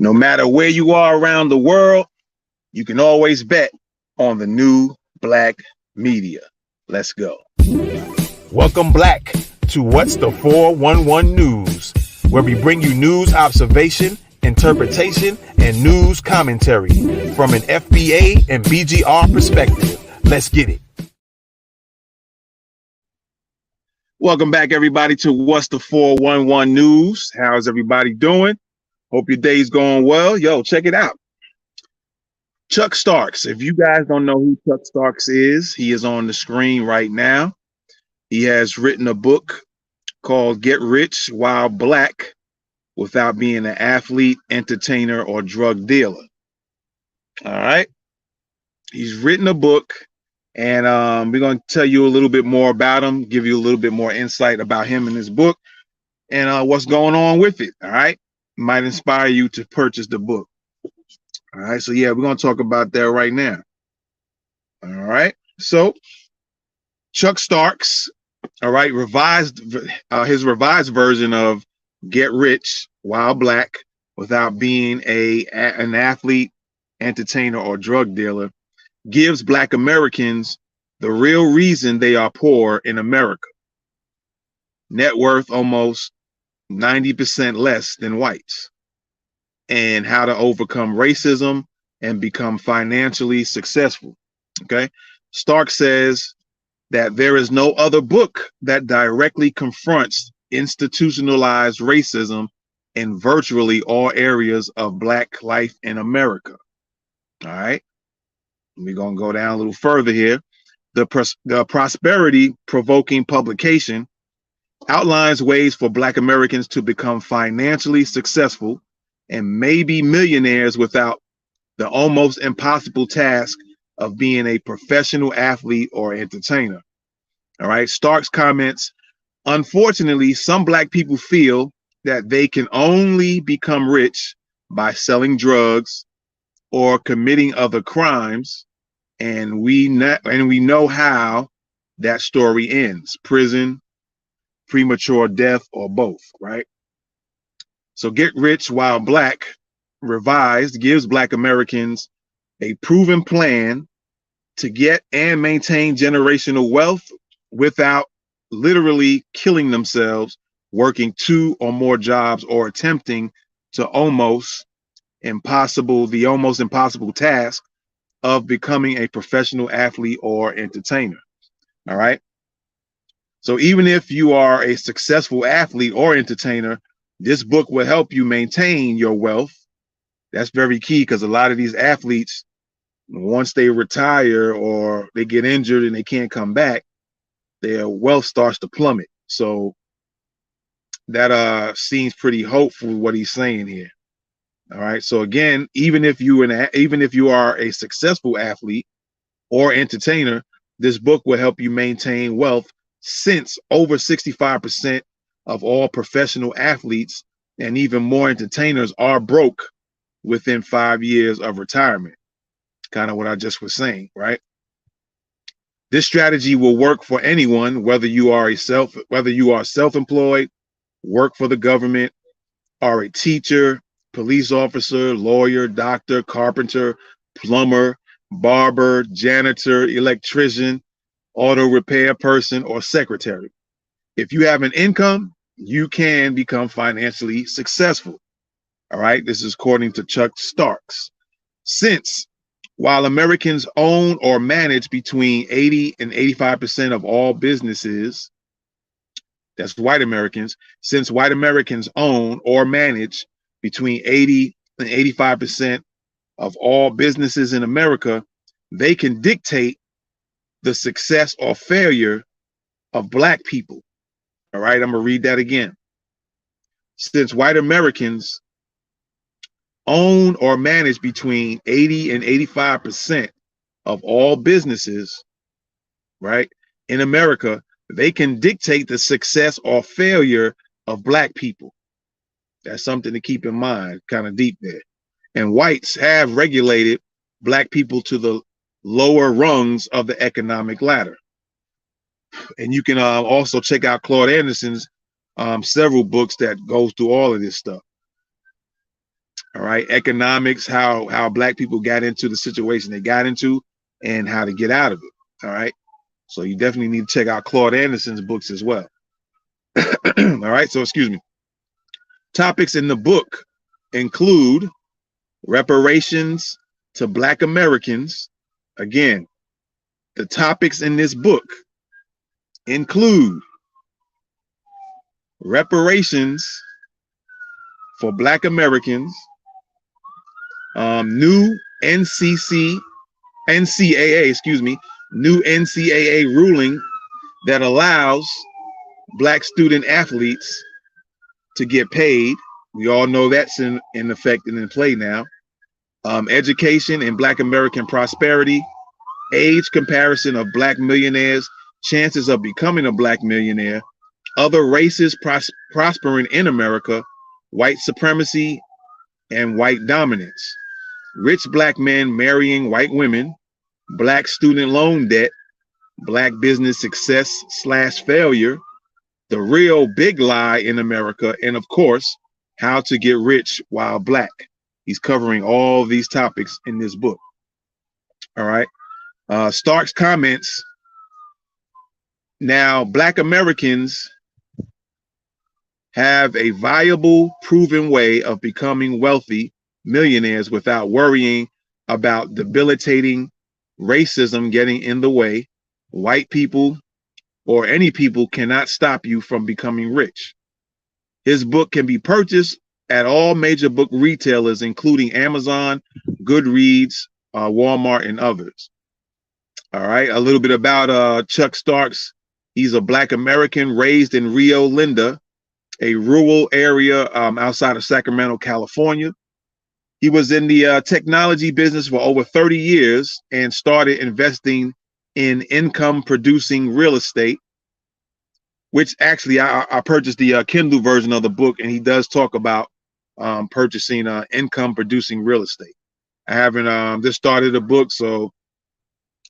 No matter where you are around the world, you can always bet on the new Black Media. Let's go. Welcome, Black, to What's the 411 News, where we bring you news observation, interpretation, and news commentary from an FBA and BGR perspective. Let's get it. Welcome back, everybody, to What's the 411 News. How's everybody doing? Hope your day's going well. Yo, check it out. Chuck Starks. If you guys don't know who Chuck Starks is, he is on the screen right now. He has written a book called Get Rich While Black Without Being an Athlete, Entertainer, or Drug Dealer. All right. He's written a book, and we're going to tell you a little bit more about him, give you a little bit more insight about him and his book and what's going on with it. All right. Might inspire you to purchase the book. All right. So, yeah, we're going to talk about that right now. All right. So, Chuck Starks, all right, his revised version of Get Rich While Black Without Being an Athlete, Entertainer, or Drug Dealer gives Black Americans the real reason they are poor in America. Net worth almost 90% less than whites, and how to overcome racism and become financially successful. Okay. Stark says that there is no other book that directly confronts institutionalized racism in virtually all areas of Black life in America. All right. We're going to go down a little further here. The prosperity provoking publication outlines ways for Black Americans to become financially successful and maybe millionaires without the almost impossible task of being a professional athlete or entertainer. All right. Starks comments, unfortunately, some Black people feel that they can only become rich by selling drugs or committing other crimes, and we know how that story ends: prison, premature death, or both. Right. So Get Rich While Black revised gives Black Americans a proven plan to get and maintain generational wealth without literally killing themselves working 2 or more jobs or attempting the almost impossible task of becoming a professional athlete or entertainer. All right. So even if you are a successful athlete or entertainer, this book will help you maintain your wealth. That's very key, because a lot of these athletes, once they retire or they get injured and they can't come back, their wealth starts to plummet. So that seems pretty hopeful, what he's saying here. All right. So again, even if you are a successful athlete or entertainer, this book will help you maintain wealth, since over 65% of all professional athletes and even more entertainers are broke within 5 years of retirement. Kind of what I just was saying, right? This strategy will work for anyone, whether you are self-employed, work for the government, are a teacher, police officer, lawyer, doctor, carpenter, plumber, barber, janitor, electrician, auto repair person, or secretary. If you have an income, you can become financially successful. All right. This is according to Chuck Starks. Since while Americans own or manage between 80 and 85% of all businesses, that's white Americans, since white Americans own or manage between 80 and 85% of all businesses in America, they can dictate the success or failure of Black people. All right, I'm going to read that again. Since white Americans own or manage between 80 and 85% of all businesses, right, in America, they can dictate the success or failure of Black people. That's something to keep in mind, kind of deep there. And whites have regulated Black people to the lower rungs of the economic ladder. And you can also check out Claude Anderson's several books that goes through all of this stuff. All right, economics, how black people got into the situation they got into, and how to get out of it. All right, so you definitely need to check out Claude Anderson's books as well. All right, so excuse me. Topics in the book include reparations to Black Americans. Again, the topics in this book include reparations for Black Americans, new NCAA, new NCAA ruling that allows Black student athletes to get paid. We all know that's in effect and in play now. Education and Black American prosperity, age comparison of Black millionaires, chances of becoming a Black millionaire, other races prospering in America, white supremacy and white dominance, rich Black men marrying white women, Black student loan debt, Black business success / failure, the real big lie in America, and of course, how to get rich while Black. He's covering all these topics in this book. All right. Stark's comments. Now, Black Americans have a viable, proven way of becoming wealthy millionaires without worrying about debilitating racism getting in the way. White people or any people cannot stop you from becoming rich. His book can be purchased at all major book retailers, including Amazon, Goodreads, Walmart, and others. All right, a little bit about Chuck Starks. He's a Black American raised in Rio Linda, a rural area outside of Sacramento, California. He was in the technology business for over 30 years and started investing in income-producing real estate, which actually I purchased the Kindle version of the book, and he does talk about purchasing income-producing real estate. I haven't just started a book, so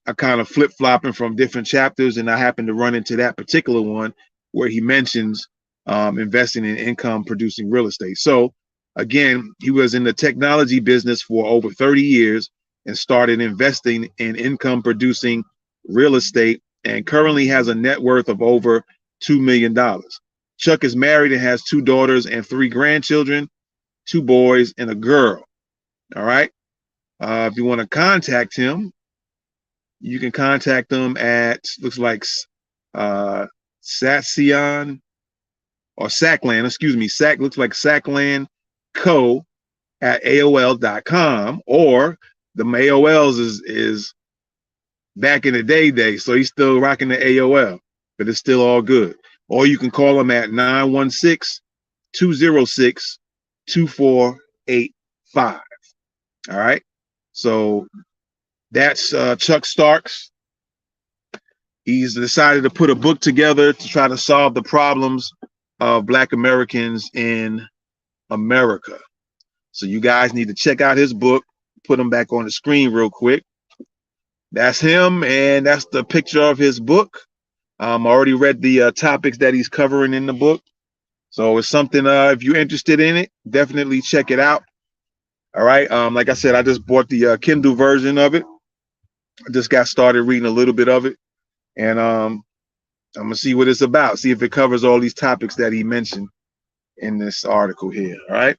I kind of flip-flopping from different chapters, and I happened to run into that particular one where he mentions investing in income-producing real estate. So again, he was in the technology business for over 30 years and started investing in income-producing real estate, and currently has a net worth of over $2 million. Chuck is married and has 2 daughters and 3 grandchildren, 2 boys and a girl. All right. If you want to contact him, you can contact him at, looks like Satsion or Sackland, excuse me, looks like Sackland Co at AOL.com, or the AOLs is back in the day, so he's still rocking the AOL, but it's still all good. Or you can call him at 916-206-2485. All right. So that's Chuck Starks. He's decided to put a book together to try to solve the problems of Black Americans in America. So you guys need to check out his book. Put him back on the screen real quick. That's him, and that's the picture of his book. I already read the topics that he's covering in the book. So it's something, if you're interested in it, definitely check it out. All right. Like I said, I just bought the Kindle version of it. I just got started reading a little bit of it, and I'm gonna see what it's about, see if it covers all these topics that he mentioned in this article here. All right.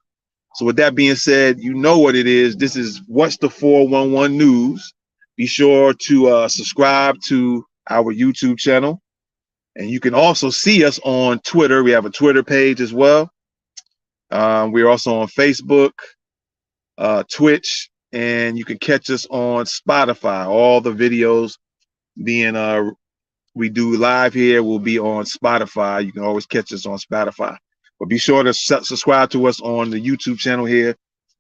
So with that being said, you know what it is. This is What's the 411 News. Be sure to subscribe to our YouTube channel, and you can also see us on Twitter. We have a Twitter page as well. We're also on Facebook, Twitch, and you can catch us on Spotify. All the videos being we do live here will be on Spotify. You can always catch us on Spotify. But be sure to subscribe to us on the YouTube channel here.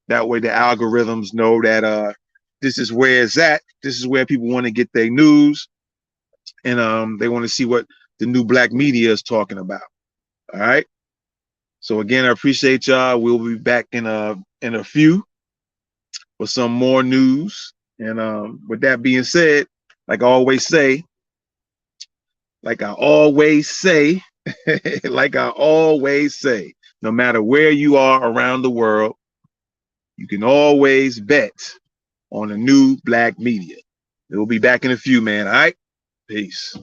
That way the algorithms know that this is where it's at. This is where people want to get their news, and they want to see what the new Black media is talking about. All right. So again, I appreciate y'all. We'll be back in a few with some more news. And with that being said, like I always say, no matter where you are around the world, you can always bet on the new Black Media. We'll be back in a few, man. All right? Peace.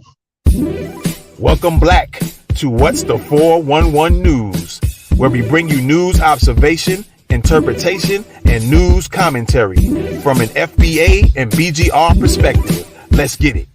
Welcome Black to What's the 411 News, where we bring you news observation, interpretation, and news commentary from an FBA and BGR perspective. Let's get it.